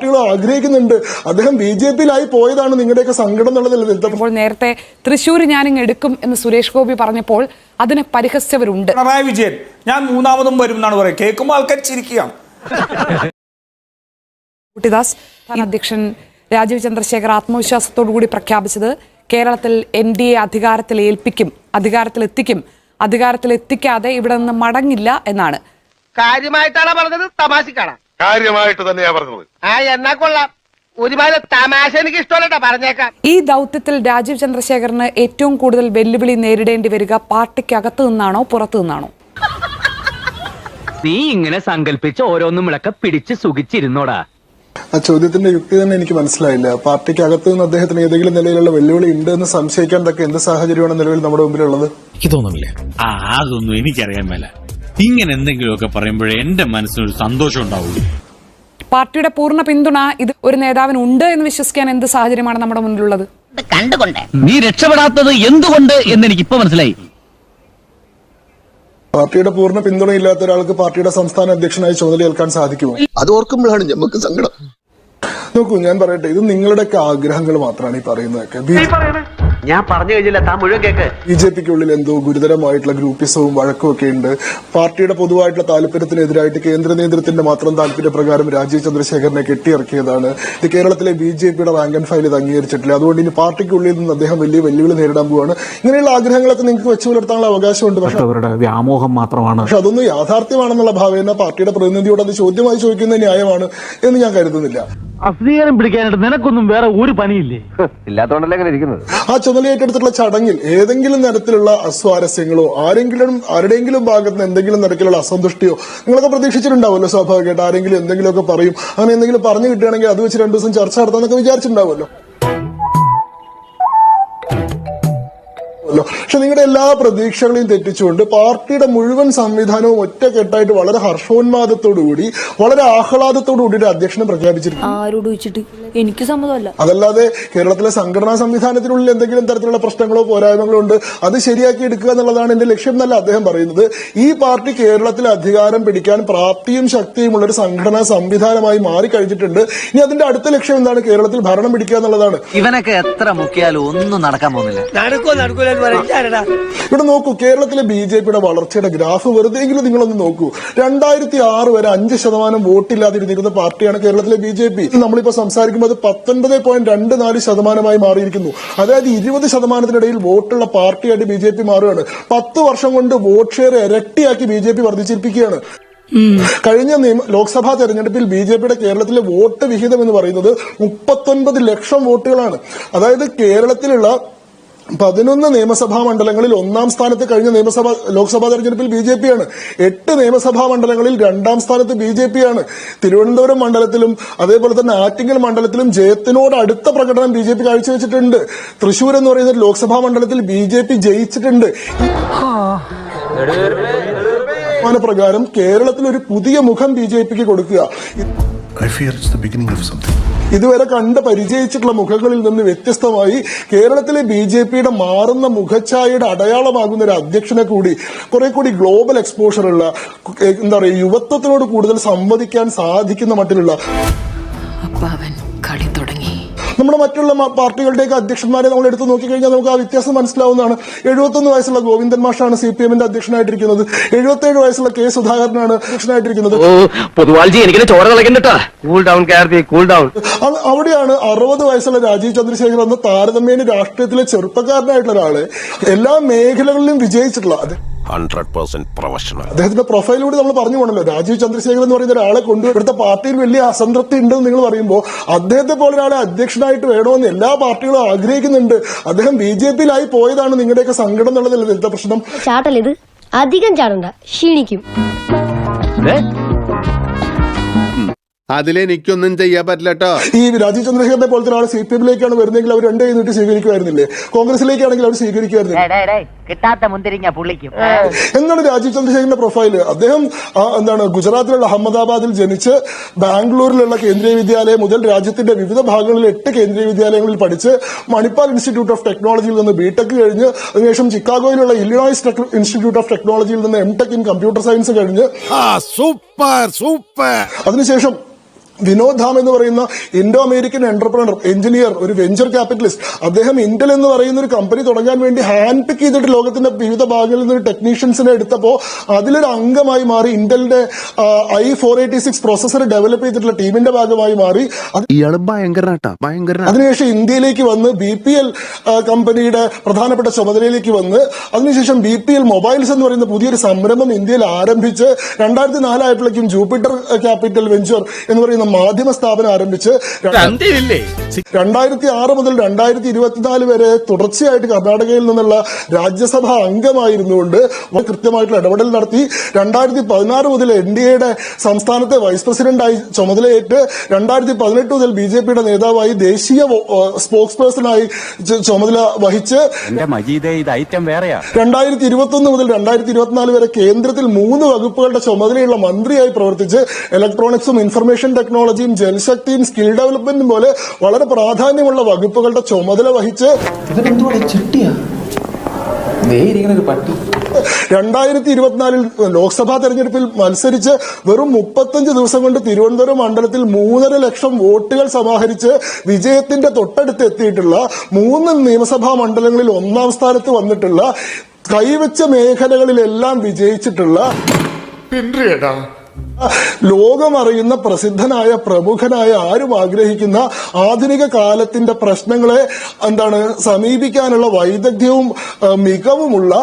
പാർട്ടികളും ആഗ്രഹിക്കുന്നുണ്ട്. അദ്ദേഹം BJP-യിലായി പോയതാണ് നിങ്ങളുടെയൊക്കെ സങ്കടം എന്നുള്ളതല്ലേ. അപ്പോൾ നേരത്തെ തൃശ്ശൂർ ഞാനിങ് എടുക്കും എന്ന് സുരേഷ് ഗോപി പറഞ്ഞപ്പോൾ അതിനെ പരിഹസിച്ചവരുണ്ട്. പിണറായി വിജയൻ ഞാൻ മൂന്നാമതും വരും എന്നാണ് പറയുന്നത്. കേൾക്കുമ്പോൾ ആൾക്കാർ ചിരിക്കുകയാണ്. കുട്ടിദാസ് അധ്യക്ഷൻ രാജീവ് ചന്ദ്രശേഖർ ആത്മവിശ്വാസത്തോടുകൂടി പ്രഖ്യാപിച്ചത് കേരളത്തിൽ NDA അധികാരത്തിലെത്തിക്കും, അധികാരത്തിലെത്തിക്കാതെ ഇവിടെ നിന്ന് മടങ്ങില്ല എന്നാണ്. കാര്യമായിട്ടാണ് പറഞ്ഞത്? തമാശക്കാണ്? കാര്യമായിട്ട് തന്നെയാ പറഞ്ഞത്. എന്നാ കൊള്ളാം. ഒരുപാട് തമാശ എനിക്ക് ഇഷ്ടമല്ല, പറഞ്ഞേക്കാം. ഈ ദൗത്യത്തിൽ രാജീവ് ചന്ദ്രശേഖറിന് ഏറ്റവും കൂടുതൽ വെല്ലുവിളി നേരിടേണ്ടി വരിക പാർട്ടിക്കകത്ത് നിന്നാണോ പുറത്തു നിന്നാണോ? നീ ഇങ്ങനെ സങ്കല്പിച്ച് ഓരോന്നും വിളക്ക പിടിച്ച് സുഖിച്ചിരുന്നോടാ. ആ ചോദ്യത്തിന്റെ യുക്തി തന്നെ എനിക്ക് മനസ്സിലായില്ല. പാർട്ടിക്ക് അകത്ത് നിന്ന് അദ്ദേഹത്തിന് ഏതെങ്കിലും നിലയിലുള്ള വെല്ലുവിളി ഉണ്ട് എന്ന് സംശയിക്കാൻ തക്ക എന്ത് സാഹചര്യമാണ് നിലവിൽ നമ്മുടെ മുമ്പിലുള്ളത്? ഇതൊന്നുമില്ല. അതൊന്നും എനിക്കറിയാൻ മേല. ഇങ്ങനെ എന്തെങ്കിലുമൊക്കെ പറയുമ്പോഴേ എന്റെ മനസ്സിനൊരു സന്തോഷം ഉണ്ടാവുള്ളൂ. പാർട്ടിയുടെ പൂർണ്ണ പിന്തുണ ഇത് ഒരു നേതാവിന് ഉണ്ട് എന്ന് വിശ്വസിക്കാൻ എന്ത് സാഹചര്യമാണ് നമ്മുടെ മുന്നിലുള്ളത്? കണ്ടുകൊണ്ട് നീ രക്ഷപ്പെടാത്തത് എന്തുകൊണ്ട് എന്ന് എനിക്കിപ്പോ മനസ്സിലായി. പാർട്ടിയുടെ പൂർണ്ണ പിന്തുണയില്ലാത്ത ഒരാൾക്ക് പാർട്ടിയുടെ സംസ്ഥാന അധ്യക്ഷനായി ചുമതലയേൽക്കാൻ സാധിക്കുമോ? അത് ഓർക്കുമ്പോഴാണ് നമുക്ക് സങ്കടം. നോക്കൂ, ഞാൻ പറയട്ടെ, ഇത് നിങ്ങളുടെയൊക്കെ ആഗ്രഹങ്ങൾ മാത്രമാണ് ഈ പറയുന്നതൊക്കെ. ഞാൻ പറഞ്ഞു കഴിഞ്ഞില്ല, താൻ മുഴുവൻ കേക്ക്. BJP-ക്കുള്ളിൽ എന്തോ ഗുരുതരമായിട്ടുള്ള ഗ്രൂപ്പിസവും വഴക്കും ഒക്കെ ഉണ്ട്. പാർട്ടിയുടെ പൊതുവായിട്ടുള്ള താല്പര്യത്തിനെതിരായിട്ട് കേന്ദ്ര നേതൃത്വത്തിന്റെ മാത്രം താല്പര്യപ്രകാരം രാജീവ് ചന്ദ്രശേഖരനെ കെട്ടിയിറക്കിയതാണ്. ഇത് കേരളത്തിലെ BJP-യുടെ റാങ്ക് ആൻഡ് ഫയൽ ഇത് അംഗീകരിച്ചിട്ടില്ല. അതുകൊണ്ട് ഇനി പാർട്ടിക്കുള്ളിൽ നിന്ന് അദ്ദേഹം വലിയ വെല്ലുവിളി നേരിടാൻ പോവാണ്. ഇങ്ങനെയുള്ള ആഗ്രഹങ്ങളൊക്കെ നിങ്ങൾക്ക് വെച്ചു പുലർത്താനുള്ള അവകാശമുണ്ട്. പക്ഷെ അവരുടെ വ്യാമോഹം മാത്രമാണ്. പക്ഷെ അതൊന്നും യാഥാർത്ഥ്യമാണെന്നുള്ള ഭാവേന പാർട്ടിയുടെ പ്രതിനിധിയോട് അത് ചോദ്യമായി ചോദിക്കുന്നത് ന്യായമാണ് എന്ന് ഞാൻ കരുതുന്നില്ല. അസ്വീകാരം പിടിക്കാനായിട്ട് നിനക്കൊന്നും വേറെ ഒരു പണിയില്ലേ? ഇല്ലാത്തോണ്ടല്ലേ അങ്ങനെ ഇരിക്കുന്നത്. ആ ചുമതല ഏറ്റെടുത്തിട്ടുള്ള ചടങ്ങിൽ ഏതെങ്കിലും തരത്തിലുള്ള അസ്വാരസ്യങ്ങളോ ആരുടെയെങ്കിലും ഭാഗത്ത് നിന്ന് എന്തെങ്കിലും തരത്തിലുള്ള അസന്തുഷ്ടിയോ നിങ്ങളൊക്കെ പ്രതീക്ഷിച്ചിട്ടുണ്ടാവുമല്ലോ. സ്വാഭാവികമായിട്ട് ആരെങ്കിലും എന്തെങ്കിലുമൊക്കെ പറയും. അങ്ങനെ എന്തെങ്കിലും പറഞ്ഞു കിട്ടുകയാണെങ്കിൽ അത് വെച്ച് 2 ദിവസം ചർച്ച നടത്താന്നൊക്കെ വിചാരിച്ചിട്ടുണ്ടാവുമല്ലോ. പക്ഷെ നിങ്ങളുടെ എല്ലാ പ്രതീക്ഷകളെയും തെറ്റിച്ചുകൊണ്ട് പാർട്ടിയുടെ മുഴുവൻ സംവിധാനവും ഒറ്റക്കെട്ടായിട്ട് വളരെ ഹർഷോന്മാദത്തോടുകൂടി വളരെ ആഹ്ലാദത്തോടുകൂടി അധ്യക്ഷനെ പ്രഖ്യാപിച്ചിരിക്കുന്നു. ആരോട് ചോദിച്ചിട്ട്? എനിക്ക് സമ്മതമല്ല. അതല്ലാതെ കേരളത്തിലെ സംഘടനാ സംവിധാനത്തിനുള്ളിൽ എന്തെങ്കിലും തരത്തിലുള്ള പ്രശ്നങ്ങളോ പോരായ്മകളോ ഉണ്ട്, അത് ശരിയാക്കി എടുക്കുക എന്നുള്ളതാണ് എന്റെ ലക്ഷ്യം എന്നല്ല അദ്ദേഹം പറയുന്നത്. ഈ പാർട്ടി കേരളത്തിൽ അധികാരം പിടിക്കാൻ പ്രാപ്തിയും ശക്തിയുമുള്ള ഒരു സംഘടനാ സംവിധാനമായി മാറിക്കഴിഞ്ഞിട്ടുണ്ട്. ഇനി അതിന്റെ അടുത്ത ലക്ഷ്യം എന്താണ്? കേരളത്തിൽ ഭരണം പിടിക്കുക എന്നുള്ളതാണ്. ഇവനൊക്കെ എത്ര മുക്കിയാലും ഒന്നും നടക്കാൻ പോകുന്നില്ല. ഇവിടെ നോക്കൂ, കേരളത്തിലെ BJP-യുടെ വളർച്ചയുടെ ഗ്രാഫ് വെറുതെയെങ്കിലും നിങ്ങളൊന്ന് നോക്കൂ. 2006 വരെ 5% വോട്ടില്ലാതിരുന്നിരുന്ന പാർട്ടിയാണ് കേരളത്തിലെ BJP. നമ്മളിപ്പോ സംസാരിക്കുമ്പോൾ അത് 19.24% മാറിയിരിക്കുന്നു. അതായത് 20%-നിടയിൽ വോട്ടുള്ള പാർട്ടിയായിട്ട് BJP മാറുകയാണ്. 10 വർഷം കൊണ്ട് വോട്ട് ഷെയർ ഇരട്ടിയാക്കി BJP വർദ്ധിച്ചിരിക്കുകയാണ്. കഴിഞ്ഞ ലോക്സഭാ തെരഞ്ഞെടുപ്പിൽ BJP-യുടെ കേരളത്തിലെ വോട്ട് വിഹിതം എന്ന് പറയുന്നത് 39 ലക്ഷം വോട്ടുകളാണ്. അതായത് കേരളത്തിലുള്ള 11 നിയമസഭാ മണ്ഡലങ്ങളിൽ 1-ാം സ്ഥാനത്ത് കഴിഞ്ഞ ലോക്സഭാ തെരഞ്ഞെടുപ്പിൽ BJP-യാണ്. 8 നിയമസഭാ മണ്ഡലങ്ങളിൽ 2-ാം സ്ഥാനത്ത് BJP-യാണ്. തിരുവനന്തപുരം മണ്ഡലത്തിലും അതേപോലെ തന്നെ ആറ്റിങ്ങൽ മണ്ഡലത്തിലും ജയത്തിനോട് അടുത്ത പ്രകടനം BJP കാഴ്ചവെച്ചിട്ടുണ്ട്. തൃശൂർ എന്ന് പറയുന്ന ലോക്സഭാ മണ്ഡലത്തിൽ BJP ജയിച്ചിട്ടുണ്ട്. പ്രകാരം കേരളത്തിൽ ഒരു പുതിയ മുഖം BJP-ക്ക് കൊടുക്കുക. ഇതുവരെ കണ്ട് പരിചയിച്ചിട്ടുള്ള മുഖങ്ങളിൽ നിന്ന് വ്യത്യസ്തമായി കേരളത്തിലെ BJP-യുടെ മാറുന്ന മുഖഛായയുടെ അടയാളമാകുന്ന ഒരു അധ്യക്ഷനെ കൂടി കുറെ കൂടി ഗ്ലോബൽ എക്സ്പോഷർ ഉള്ള, എന്താ പറയുക, യുവത്വത്തിനോട് കൂടുതൽ സംവദിക്കാൻ സാധിക്കുന്ന മട്ടിലുള്ള കളി തുടങ്ങി. നമ്മുടെ മറ്റുള്ള പാർട്ടികളുടെയൊക്കെ അധ്യക്ഷന്മാരെ നമ്മൾ എടുത്തു നോക്കിക്കഴിഞ്ഞാൽ നമുക്ക് ആ വ്യത്യാസം മനസ്സിലാവുന്നതാണ്. 71 വയസ്സുള്ള ഗോവിന്ദൻ മാഷാണ് CPM-ന്റെ അധ്യക്ഷനായിട്ടിരിക്കുന്നത്. 77 വയസ്സുള്ള K. സുധാകരനാണ് അധ്യക്ഷനായിട്ടിരിക്കുന്നത്. അവിടെയാണ് 60 വയസ്സുള്ള രാജീവ് ചന്ദ്രശേഖർ എന്ന താരതമ്യേന രാഷ്ട്രീയത്തിലെ ചെറുപ്പക്കാരനായിട്ടുള്ള ഒരാള് എല്ലാ മേഖലകളിലും വിജയിച്ചിട്ടുള്ള 100% പ്രൊഫഷണൽ. അദ്ദേഹത്തിന്റെ പ്രൊഫൈലിലൂടെ നമ്മൾ പറഞ്ഞു പോകണല്ലോ. രാജീവ് ചന്ദ്രശേഖർ എന്ന് പറയുന്ന ഒരാളെ കൊണ്ട് ഇവിടുത്തെ പാർട്ടിയിൽ വലിയ അസംതൃപ്തി ഉണ്ടെന്ന് നിങ്ങൾ പറയുമ്പോൾ അദ്ദേഹത്തെ പോലെ ഒരാളെ അധ്യക്ഷനായിട്ട് വേണമെന്ന് എല്ലാ പാർട്ടികളും ആഗ്രഹിക്കുന്നുണ്ട്. അദ്ദേഹം BJP-യിലായി പോയതാണ് നിങ്ങളുടെയൊക്കെ സങ്കടം എന്നുള്ളതല്ലേ ഇതിന്റെ പ്രശ്നം? ചാട്ടലിത് അധികം ചാടണ്ട, ക്ഷീണിക്കും. അതിലെനിക്കൊന്നും ചെയ്യാൻ പറ്റില്ല കേട്ടോ. ഈ രാജീവ് ചന്ദ്രശേഖരനെ പോലത്തെ ഒരാൾ CPM-ലേക്കാണ് വരുന്നതെങ്കിൽ അവർ 2 കൈ നീട്ടി സ്വീകരിക്കുമായിരുന്നില്ലേ? കോൺഗ്രസിലേക്കാണെങ്കിൽ അവർ സ്വീകരിക്കുമായിരുന്നില്ല. കിട്ടാത്ത മുന്തിരിങ്ങ പുള്ളിക്കും. എന്താണ് രാജീവ് ചന്ദ്രശേഖരന്റെ പ്രൊഫൈല്? അദ്ദേഹം ഗുജറാത്തിലുള്ള അഹമ്മദാബാദിൽ ജനിച്ച് ബാംഗ്ലൂരിലുള്ള കേന്ദ്രീയ വിദ്യാലയം മുതൽ രാജ്യത്തിന്റെ വിവിധ ഭാഗങ്ങളിൽ 8 കേന്ദ്രീയ വിദ്യാലയങ്ങളിൽ പഠിച്ച് മണിപ്പാൽ ഇൻസ്റ്റിറ്റ്യൂട്ട് ഓഫ് ടെക്നോളജിയിൽ നിന്ന് BTech കഴിഞ്ഞ് അതിനുശേഷം ചിക്കാഗോയിലുള്ള ഇല്ലിനോയ്സ് ഇൻസ്റ്റിറ്റ്യൂട്ട് ഓഫ് ടെക്നോളജിയിൽ നിന്ന് MTech ഇൻ കമ്പ്യൂട്ടർ സയൻസ് കഴിഞ്ഞ് സൂപ്പർ. അതിനുശേഷം വിനോദ് ധാം എന്ന് പറയുന്ന ഇൻഡോ അമേരിക്കൻ എന്റർപ്രണർ, എഞ്ചിനീയർ, ഒരു വെഞ്ചർ ക്യാപിറ്റലിസ്റ്റ്, അദ്ദേഹം ഇന്റൽ എന്ന് പറയുന്ന ഒരു കമ്പനി തുടങ്ങാൻ വേണ്ടി ഹാൻഡ് പിക്ക് ചെയ്തിട്ട് ലോകത്തിന്റെ വിവിധ ഭാഗങ്ങളിൽ നിന്ന് ടെക്നീഷ്യൻസിനെ എടുത്തപ്പോ അതിലൊരു അംഗമായി മാറി ഇന്റലിന്റെ i486 പ്രോസസർ ഡെവലപ്പ് ചെയ്തിട്ടുള്ള ടീമിന്റെ ഭാഗമായി മാറി. ഇയാള് ഭയങ്കരനാട്ടാ, ഭയങ്കര. അതിനുശേഷം ഇന്ത്യയിലേക്ക് വന്ന് BPL കമ്പനിയുടെ പ്രധാനപ്പെട്ട ചുമതലയിലേക്ക് വന്ന് അതിനുശേഷം BPL മൊബൈൽസ് എന്ന് പറയുന്ന പുതിയൊരു സംരംഭം ഇന്ത്യയിൽ ആരംഭിച്ച് 2004 ആയപ്പോഴേക്കും ജൂപ്പിറ്റർ ക്യാപിറ്റൽ വെഞ്ചർ എന്ന് പറയുന്ന മാധ്യമ സ്ഥാപനം ആരംഭിച്ച് 2006 മുതൽ 2024 വരെ തുടർച്ചയായിട്ട് കർണാടകയിൽ നിന്നുള്ള രാജ്യസഭാ അംഗമായിരുന്നുകൊണ്ട് കൃത്യമായിട്ടുള്ള ഇടപെടൽ നടത്തി. 2016 മുതൽ NDAയുടെ സംസ്ഥാനത്തെ വൈസ് പ്രസിഡന്റായി ചുമതലയേറ്റ് 2018 മുതൽ BJPയുടെ നേതാവായി ദേശീയ സ്പോക്സ് പേഴ്സണായി ചുമതല വഹിച്ച് 2021 മുതൽ 2024 വരെ കേന്ദ്രത്തിൽ 3 വകുപ്പുകളുടെ ചുമതലയുള്ള മന്ത്രിയായി പ്രവർത്തിച്ച് ഇലക്ട്രോണിക്സും ഇൻഫർമേഷൻ ടെക്നോളജിയും ജൽശക്തിയും സ്കിൽ ഡെവലപ്മെന്റും പോലെ വളരെ പ്രാധാന്യമുള്ള വകുപ്പുകളുടെ ചുമതല വഹിച്ച് 2024 ലോക്സഭാ തെരഞ്ഞെടുപ്പിൽ മത്സരിച്ച് വെറും 35 ദിവസം കൊണ്ട് തിരുവനന്തപുരം മണ്ഡലത്തിൽ 3.5 ലക്ഷം വോട്ടുകൾ സമാഹരിച്ച് വിജയത്തിന്റെ തൊട്ടടുത്ത് എത്തിയിട്ടുള്ള 3 നിയമസഭാ മണ്ഡലങ്ങളിൽ 1ാം സ്ഥാനത്ത് വന്നിട്ടുള്ള, കൈവച്ച മേഖലകളിലെല്ലാം വിജയിച്ചിട്ടുള്ള, ലോകമറിയുന്ന പ്രസിദ്ധനായ പ്രമുഖനായ ആരും ആഗ്രഹിക്കുന്ന ആധുനിക കാലത്തിന്റെ പ്രശ്നങ്ങളെ സമീപിക്കാനുള്ള വൈദഗ്ധ്യവും മികവുമുള്ള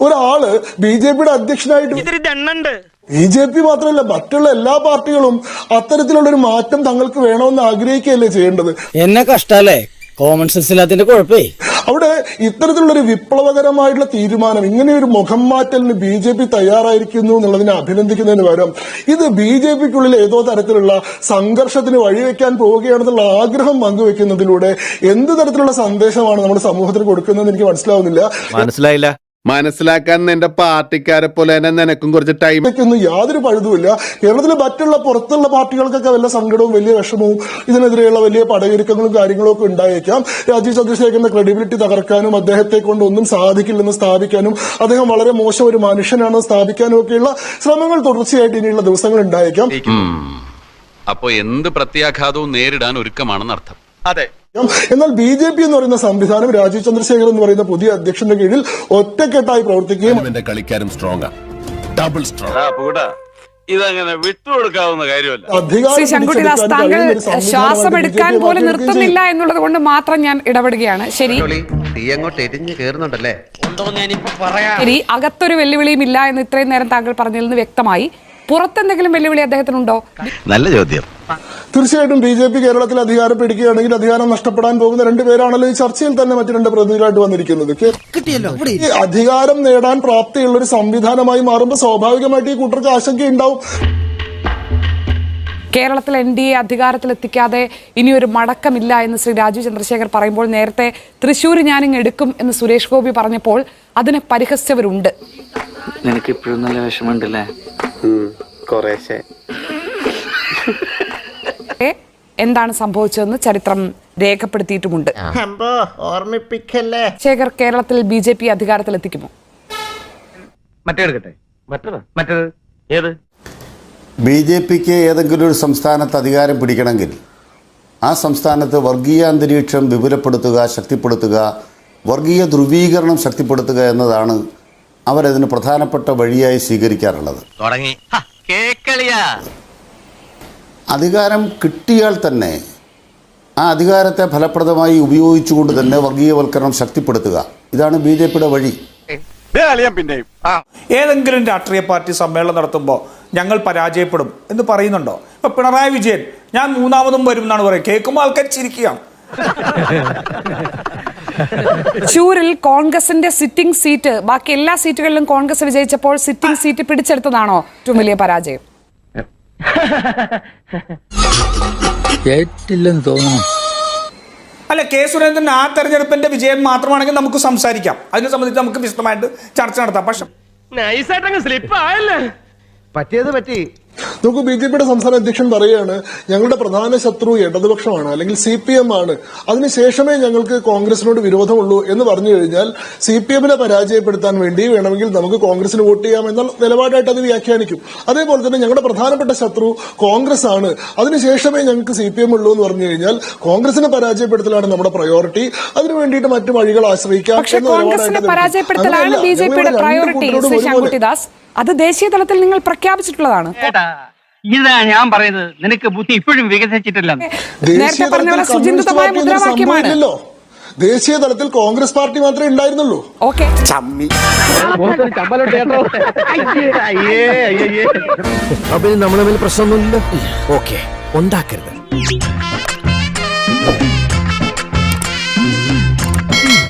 ഒരാള് BJPയുടെ അധ്യക്ഷനായിട്ട്. BJP മാത്രമല്ല മറ്റുള്ള എല്ലാ പാർട്ടികളും അത്തരത്തിലുള്ള ഒരു മാറ്റം തങ്ങൾക്ക് വേണമെന്ന് ആഗ്രഹിക്കുകയല്ലേ ചെയ്യേണ്ടത്. എന്നെ കഷ്ടല്ലേ കോമൺ സെൻസ് ഇല്ലാത്തതിന്റെ കുഴപ്പേ. അവിടെ ഇത്തരത്തിലുള്ള ഒരു വിപ്ലവകരമായിട്ടുള്ള തീരുമാനം, ഇങ്ങനെ ഒരു മുഖം മാറ്റലിന് BJP തയ്യാറായിരിക്കുന്നു എന്നുള്ളതിനെ അഭിനന്ദിക്കുന്നതിന് പകരം ഇത് BJPക്കുള്ളിൽ ഏതോ തരത്തിലുള്ള സംഘർഷത്തിന് വഴിവെക്കാൻ പോവുകയാണെന്നുള്ള ആഗ്രഹം പങ്കുവെക്കുന്നതിലൂടെ എന്ത് തരത്തിലുള്ള സന്ദേശമാണ് നമ്മുടെ സമൂഹത്തിന് കൊടുക്കുന്നതെന്ന് എനിക്ക് മനസ്സിലാവുന്നില്ല. മനസ്സിലായില്ല. മനസ്സിലാക്കാൻ എന്റെ പാർട്ടിക്കാരെ പോലെ തന്നെ നിനക്കും കുറച്ച് ടൈം ഒന്നും യാതൊരു പഴുതുമില്ല. കേരളത്തിലെ മറ്റുള്ള പുറത്തുള്ള പാർട്ടികൾക്കൊക്കെ വല്ല സങ്കടവും വലിയ വിഷമവും ഇതിനെതിരെയുള്ള വലിയ പടയൊരുക്കങ്ങളും കാര്യങ്ങളും ഒക്കെ ഉണ്ടായേക്കാം. രാജീവ് ചന്ദ്രശേഖരന്റെ ക്രെഡിബിലിറ്റി തകർക്കാനും അദ്ദേഹത്തെ കൊണ്ട് ഒന്നും സാധിക്കില്ലെന്ന് സ്ഥാപിക്കാനും അദ്ദേഹം വളരെ മോശം ഒരു മനുഷ്യനാണെന്ന് സ്ഥാപിക്കാനും ഒക്കെയുള്ള ശ്രമങ്ങൾ തുടർച്ചയായിട്ട് ഇനിയുള്ള ദിവസങ്ങൾ ഉണ്ടായേക്കാം. അപ്പോ എന്ത് പ്രത്യാഘാതവും നേരിടാൻ ഒരുക്കമാണെന്ന് അർത്ഥം. അതെ. എന്നാൽ BJP എന്ന് പറയുന്ന സംവിധാനം രാജീവ് ചന്ദ്രശേഖർ എന്ന് പറയുന്ന പുതിയ അധ്യക്ഷന്റെ കീഴിൽ ഒറ്റക്കെട്ടായി പ്രവർത്തിക്കുകയും കളിക്കാരും സ്ട്രോങ് ഡബിൾ സ്ട്രോങ് ഇതങ്ങനെ വിട്ടുകൊടുക്കാവുന്ന കാര്യമല്ല. ശ്രീ ശങ്കുട്ടിദാസ്, താങ്കൾ ശ്വാസമെടുക്കാൻ പോലും നിർത്തുന്നില്ല എന്നുള്ളത് കൊണ്ട് മാത്രം ഞാൻ ഇടപെടുകയാണ്. ശരി, ശരി, അകത്തൊരു വെല്ലുവിളിയും ഇല്ല എന്ന് ഇത്രയും നേരം താങ്കൾ പറഞ്ഞതിൽ നിന്ന് വ്യക്തമായി. പുറത്തെന്തെങ്കിലും വെല്ലുവിളി അദ്ദേഹത്തിനുണ്ടോ? നല്ല ചോദ്യം. തീർച്ചയായിട്ടും BJP കേരളത്തിൽ അധികാരം പിടിക്കുകയാണെങ്കിൽ അധികാരം നഷ്ടപ്പെടാൻ പോകുന്ന 2 പേരാണല്ലോ ഈ ചർച്ചയിൽ തന്നെ മറ്റു 2 പ്രതിനിധികളായിട്ട് വന്നിരിക്കുന്നത്. ഈ അധികാരം നേടാൻ പ്രാപ്തിയുള്ള ഒരു സംവിധാനമായി മാറുമ്പോൾ സ്വാഭാവികമായിട്ട് ഈ കൂട്ടർക്ക് ആശങ്കയുണ്ടാവും. കേരളത്തിൽ NDA അധികാരത്തിലെത്തിക്കാതെ ഇനിയൊരു മടക്കമില്ല എന്ന് ശ്രീ രാജീവ് ചന്ദ്രശേഖർ പറയുമ്പോൾ, നേരത്തെ തൃശ്ശൂർ ഞാനിങ് എടുക്കും എന്ന് സുരേഷ് ഗോപി പറഞ്ഞപ്പോൾ അതിനെ പരിഹസിച്ചവരുണ്ട്. നിനക്ക് ഇപ്പോഴും നല്ല വിഷമമുണ്ടല്ലേ? എന്താണ് സംഭവിച്ചതെന്ന് ചരിത്രം രേഖപ്പെടുത്തിയിട്ടുമുണ്ട്. ശേഖർ, കേരളത്തിൽ BJP അധികാരത്തിലെത്തിക്കുമോ? BJPക്ക് ഏതെങ്കിലും ഒരു സംസ്ഥാനത്ത് അധികാരം പിടിക്കണമെങ്കിൽ ആ സംസ്ഥാനത്ത് വർഗീയ അന്തരീക്ഷം വിപുലപ്പെടുത്തുക, ശക്തിപ്പെടുത്തുക, വർഗീയ ധ്രുവീകരണം ശക്തിപ്പെടുത്തുക എന്നതാണ് അവരതിന് പ്രധാനപ്പെട്ട വഴിയായി സ്വീകരിക്കാറുള്ളത്. അധികാരം കിട്ടിയാൽ തന്നെ ആ അധികാരത്തെ ഫലപ്രദമായി ഉപയോഗിച്ചുകൊണ്ട് തന്നെ വർഗീയവൽക്കരണം ശക്തിപ്പെടുത്തുക, ഇതാണ് BJPയുടെ വഴി. ഏതെങ്കിലും രാഷ്ട്രീയ പാർട്ടി സമ്മേളനം നടത്തുമ്പോൾ ഞങ്ങൾ പരാജയപ്പെടും എന്ന് പറയുന്നുണ്ടോ? ഇപ്പൊ പിണറായി വിജയൻ ഞാൻ 3ാമതും വരും എന്നാണ് പറയുക. കേൾക്കുമ്പോൾ ആൾക്കാർ ചിരിക്കുകയാണ്. തൃശ്ശൂരിൽ കോൺഗ്രസിന്റെ സിറ്റിംഗ് സീറ്റ്, ബാക്കി എല്ലാ സീറ്റുകളിലും കോൺഗ്രസ് വിജയിച്ചപ്പോൾ സിറ്റിംഗ് സീറ്റ് പിടിച്ചെടുത്തതാണോ ഏറ്റവും വലിയ പരാജയം? കേട്ടില്ലെന്ന് തോന്നുന്നു. അല്ല, കെ സുരേന്ദ്രൻ ആ തെരഞ്ഞെടുപ്പിന്റെ വിജയം മാത്രമാണെങ്കിൽ നമുക്ക് സംസാരിക്കാം, അതിനെ സംബന്ധിച്ച് നമുക്ക് വിശദമായിട്ട് ചർച്ച നടത്താം. പക്ഷെ നൈസായിട്ടങ്ങ് സ്ലിപ്പ് ആയല്ലേ? പറ്റിയത് പറ്റി. നോക്കൂ, BJPയുടെ സംസ്ഥാന അധ്യക്ഷൻ പറയുകയാണ് ഞങ്ങളുടെ പ്രധാന ശത്രു ഇടതുപക്ഷമാണ് അല്ലെങ്കിൽ CPM ആണ്, അതിനുശേഷമേ ഞങ്ങൾക്ക് കോൺഗ്രസിനോട് വിരോധമുള്ളൂ എന്ന് പറഞ്ഞു കഴിഞ്ഞാൽ CPM-നെ പരാജയപ്പെടുത്താൻ വേണ്ടി വേണമെങ്കിൽ നമുക്ക് കോൺഗ്രസിന് വോട്ട് ചെയ്യാം എന്ന നിലപാടായിട്ട് അത് വ്യാഖ്യാനിക്കും. അതേപോലെ തന്നെ ഞങ്ങളുടെ പ്രധാനപ്പെട്ട ശത്രു കോൺഗ്രസ് ആണ്, അതിനുശേഷമേ ഞങ്ങൾക്ക് CPM ഉള്ളൂ എന്ന് പറഞ്ഞു കഴിഞ്ഞാൽ കോൺഗ്രസിനെ പരാജയപ്പെടുത്തലാണ് നമ്മുടെ പ്രയോറിറ്റി, അതിനു വേണ്ടിയിട്ട് മറ്റു വഴികൾ ആശ്രയിക്കാം. പക്ഷേ കോൺഗ്രസിനെ പരാജയപ്പെടുത്തലാണ് BJPയുടെ പ്രയോറിറ്റി. ശ്രീ ശങ്കുട്ടിദാസ്, അത് ദേശീയ തലത്തിൽ നിങ്ങൾ പ്രഖ്യാപിച്ചിട്ടുള്ളതാണ്. ഇതാ ഞാൻ പറയുന്നത്, നിനക്ക് ബുദ്ധി ഇപ്പോഴും വികസിച്ചിട്ടില്ല. നേരത്തെ പറഞ്ഞ പോലെ സുചിന്തിതമായ മുദ്രാവാക്യമാണ്. ദേശീയ തലത്തിൽ കോൺഗ്രസ് പാർട്ടി മാത്രമേ ഉണ്ടായിരുന്നുള്ളൂ. ഓക്കെ, അപ്പൊ നമ്മൾ തമ്മിൽ പ്രശ്നമൊന്നുമില്ല. ഓക്കെ, ഉണ്ടാക്കരുത്.